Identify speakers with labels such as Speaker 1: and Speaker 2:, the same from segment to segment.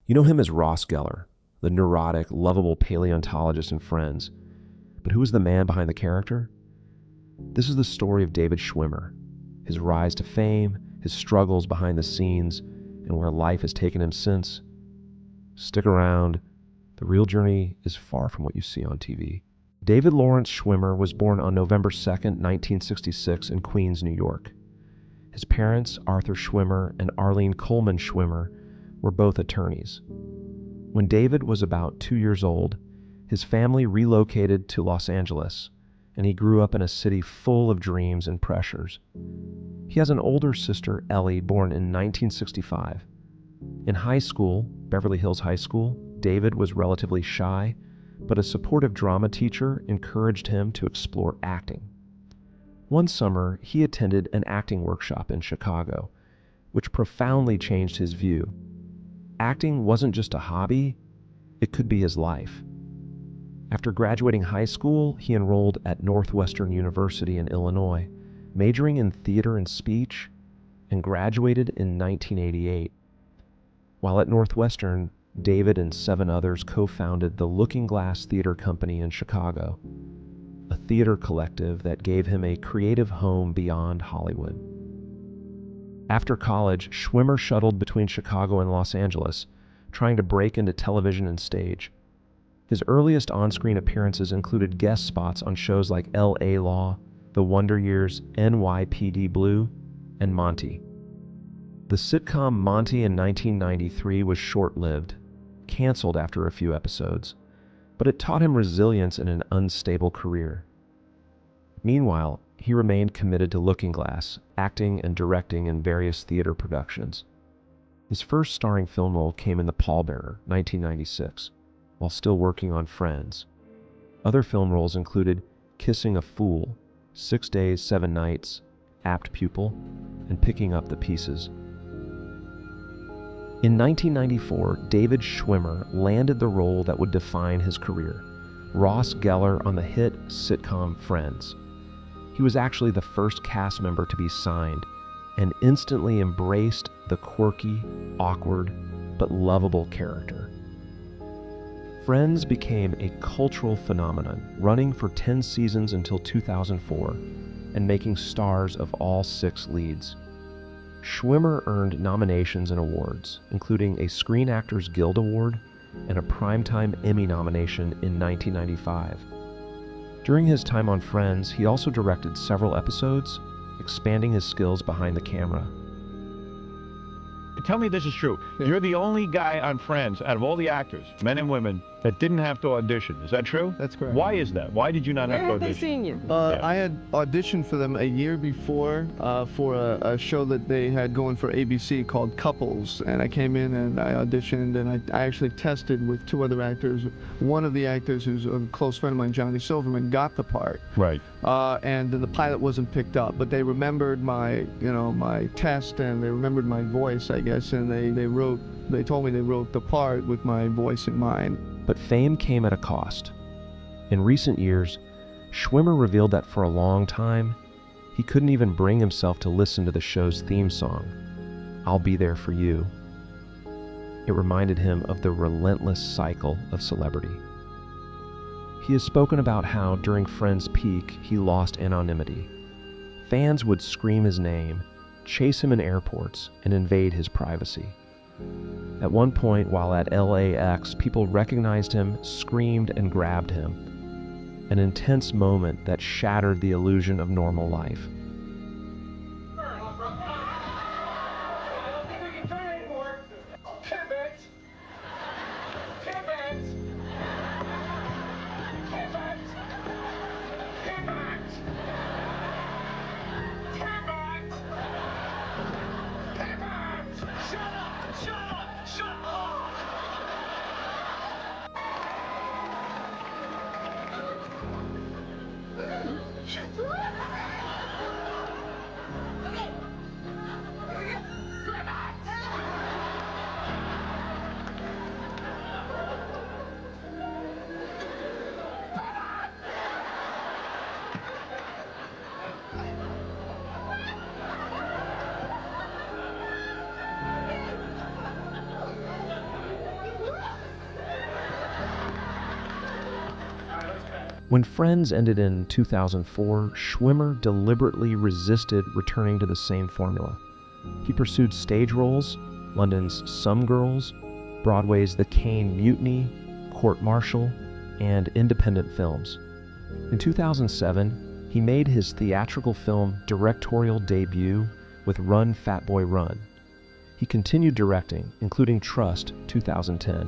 Speaker 1: You know him as Ross Geller, the neurotic, lovable paleontologist in Friends. But who is the man behind the character? This is the story of David Schwimmer, his rise to fame, his struggles behind the scenes, and where life has taken him since. Stick around. The real journey is far from what you see on TV. David Lawrence Schwimmer was born on November 2nd, 1966 in Queens, New York. His parents, Arthur Schwimmer and Arlene Coleman Schwimmer, were both attorneys. When David was about 2 years old, his family relocated to Los Angeles, and he grew up in a city full of dreams and pressures. He has an older sister, Ellie, born in 1965. In high school, Beverly Hills High School, David was relatively shy, but a supportive drama teacher encouraged him to explore acting. One summer, he attended an acting workshop in Chicago, which profoundly changed his view. Acting wasn't just a hobby, it could be his life. After graduating high school, he enrolled at Northwestern University in Illinois, majoring in theater and speech, and graduated in 1988. While at Northwestern, David and 7 others co-founded the Looking Glass Theater Company in Chicago, a theater collective that gave him a creative home beyond Hollywood. After college, Schwimmer shuttled between Chicago and Los Angeles, trying to break into television and stage. His earliest on-screen appearances included guest spots on shows like L.A. Law, The Wonder Years, NYPD Blue, and Monty. The sitcom Monty in 1993 was short-lived, canceled after a few episodes, but it taught him resilience in an unstable career. Meanwhile, he remained committed to Looking Glass, acting and directing in various theater productions. His first starring film role came in The Pallbearer, 1996, while still working on Friends. Other film roles included Kissing a Fool, 6 Days, 7 Nights, Apt Pupil, and Picking Up the Pieces. In 1994, David Schwimmer landed the role that would define his career, Ross Geller on the hit sitcom Friends. He was actually the first cast member to be signed and instantly embraced the quirky, awkward, but lovable character. Friends became a cultural phenomenon, running for 10 seasons until 2004 and making stars of all 6 leads. Schwimmer earned nominations and awards, including a Screen Actors Guild Award and a Primetime Emmy nomination in 1995. During his time on Friends, he also directed several episodes, expanding his skills behind the camera.
Speaker 2: Tell me this is true.
Speaker 3: Yeah.
Speaker 2: You're the only guy on Friends, out of all the actors, men and women, that didn't have to audition. Is that true?
Speaker 3: That's correct.
Speaker 2: Why is that? Why did you not have to
Speaker 4: Where have they
Speaker 2: audition?
Speaker 4: seen you?
Speaker 3: I had auditioned for them a year before for a show that they had going for ABC called Couples, and I came in and I auditioned, and I actually tested with 2 other actors. One of the actors, who's a close friend of mine, Johnny Silverman, got the part.
Speaker 2: Right.
Speaker 3: And then the pilot wasn't picked up, but they remembered my test, and they remembered my voice, I guess, and they told me they wrote the part with my voice in mind.
Speaker 1: But fame came at a cost. In recent years, Schwimmer revealed that for a long time, he couldn't even bring himself to listen to the show's theme song, I'll Be There For You. It reminded him of the relentless cycle of celebrity. He has spoken about how, during Friends' peak, he lost anonymity. Fans would scream his name, chase him in airports, and invade his privacy. At one point, while at LAX, people recognized him, screamed, and grabbed him. An intense moment that shattered the illusion of normal life. When Friends ended in 2004, Schwimmer deliberately resisted returning to the same formula. He pursued stage roles, London's Some Girls, Broadway's The Caine Mutiny, Court Martial, and independent films. In 2007, he made his theatrical film directorial debut with Run, Fat Boy, Run. He continued directing, including Trust, 2010.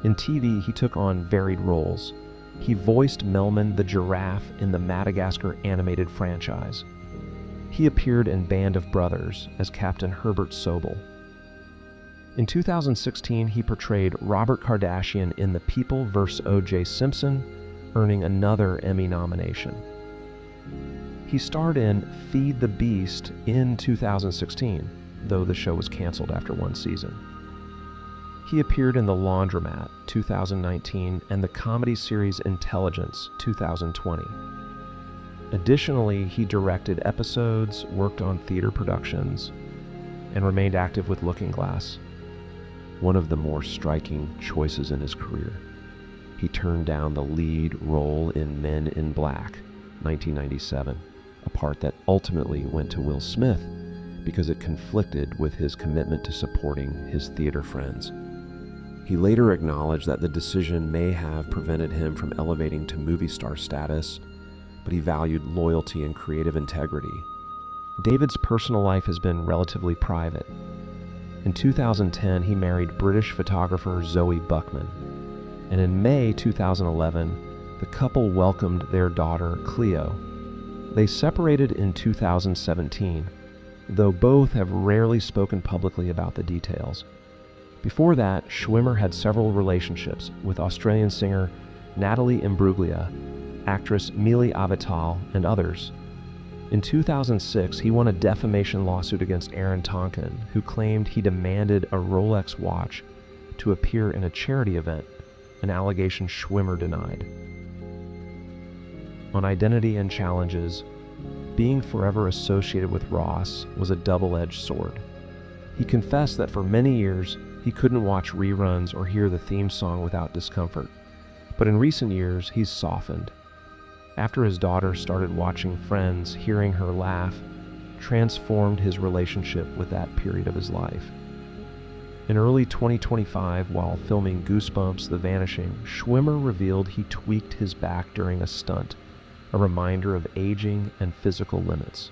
Speaker 1: In TV, he took on varied roles. He voiced Melman the giraffe in the Madagascar animated franchise. He appeared in Band of Brothers as Captain Herbert Sobel. In 2016, he portrayed Robert Kardashian in The People vs. O.J. Simpson, earning another Emmy nomination. He starred in Feed the Beast in 2016, though the show was canceled after one season. He appeared in The Laundromat, 2019, and the comedy series Intelligence, 2020. Additionally, he directed episodes, worked on theater productions, and remained active with Looking Glass. One of the more striking choices in his career. He turned down the lead role in Men in Black, 1997, a part that ultimately went to Will Smith because it conflicted with his commitment to supporting his theater friends. He later acknowledged that the decision may have prevented him from elevating to movie star status, but he valued loyalty and creative integrity. David's personal life has been relatively private. In 2010, he married British photographer Zoe Buckman, and in May 2011, the couple welcomed their daughter, Cleo. They separated in 2017, though both have rarely spoken publicly about the details. Before that, Schwimmer had several relationships with Australian singer Natalie Imbruglia, actress Mili Avital, and others. In 2006, he won a defamation lawsuit against Aaron Tonkin, who claimed he demanded a Rolex watch to appear in a charity event, an allegation Schwimmer denied. On identity and challenges, being forever associated with Ross was a double-edged sword. He confessed that for many years, he couldn't watch reruns or hear the theme song without discomfort. But in recent years, he's softened. After his daughter started watching Friends, hearing her laugh transformed his relationship with that period of his life. In early 2025, while filming Goosebumps: The Vanishing, Schwimmer revealed he tweaked his back during a stunt, a reminder of aging and physical limits.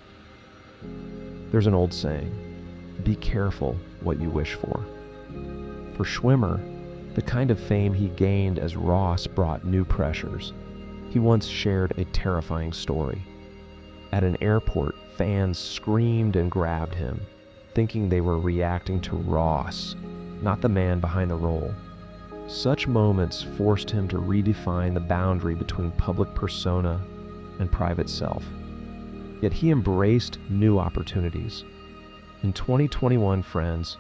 Speaker 1: There's an old saying, be careful what you wish for. For Schwimmer, the kind of fame he gained as Ross brought new pressures. He once shared a terrifying story. At an airport, fans screamed and grabbed him, thinking they were reacting to Ross, not the man behind the role. Such moments forced him to redefine the boundary between public persona and private self. Yet he embraced new opportunities. In 2021 Friends,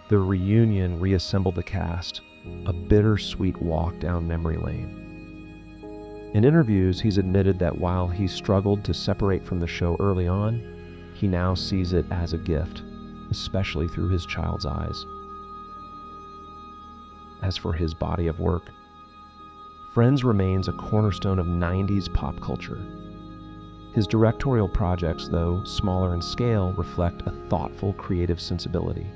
Speaker 1: the reunion reassembled the cast, a bittersweet walk down memory lane. In interviews, he's admitted that while he struggled to separate from the show early on, he now sees it as a gift, especially through his child's eyes. As for his body of work, Friends remains a cornerstone of 90s pop culture. His directorial projects, though smaller in scale, reflect a thoughtful, creative sensibility.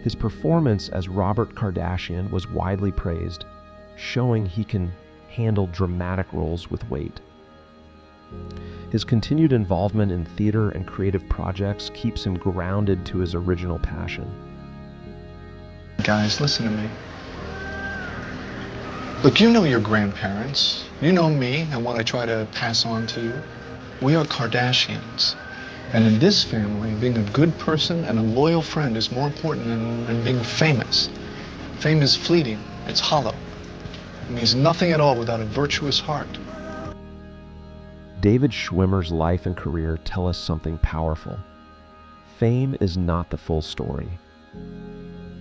Speaker 1: His performance as Robert Kardashian was widely praised, showing he can handle dramatic roles with weight. His continued involvement in theater and creative projects keeps him grounded to his original passion.
Speaker 4: Guys, listen to me. Look, you know your grandparents. You know me and what I try to pass on to you. We are Kardashians. And in this family, being a good person and a loyal friend is more important than being famous. Fame is fleeting. It's hollow. It means nothing at all without a virtuous heart.
Speaker 1: David Schwimmer's life and career tell us something powerful. Fame is not the full story.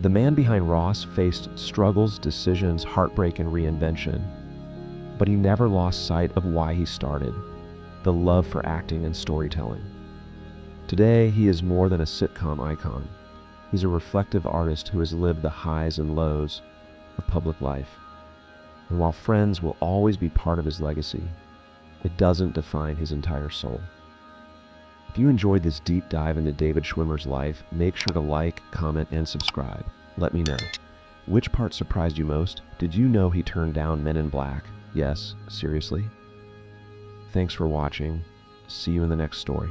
Speaker 1: The man behind Ross faced struggles, decisions, heartbreak, and reinvention, but he never lost sight of why he started, the love for acting and storytelling. Today, he is more than a sitcom icon. He's a reflective artist who has lived the highs and lows of public life. And while Friends will always be part of his legacy, it doesn't define his entire soul. If you enjoyed this deep dive into David Schwimmer's life, make sure to like, comment, and subscribe. Let me know. Which part surprised you most? Did you know he turned down Men in Black? Yes, seriously? Thanks for watching. See you in the next story.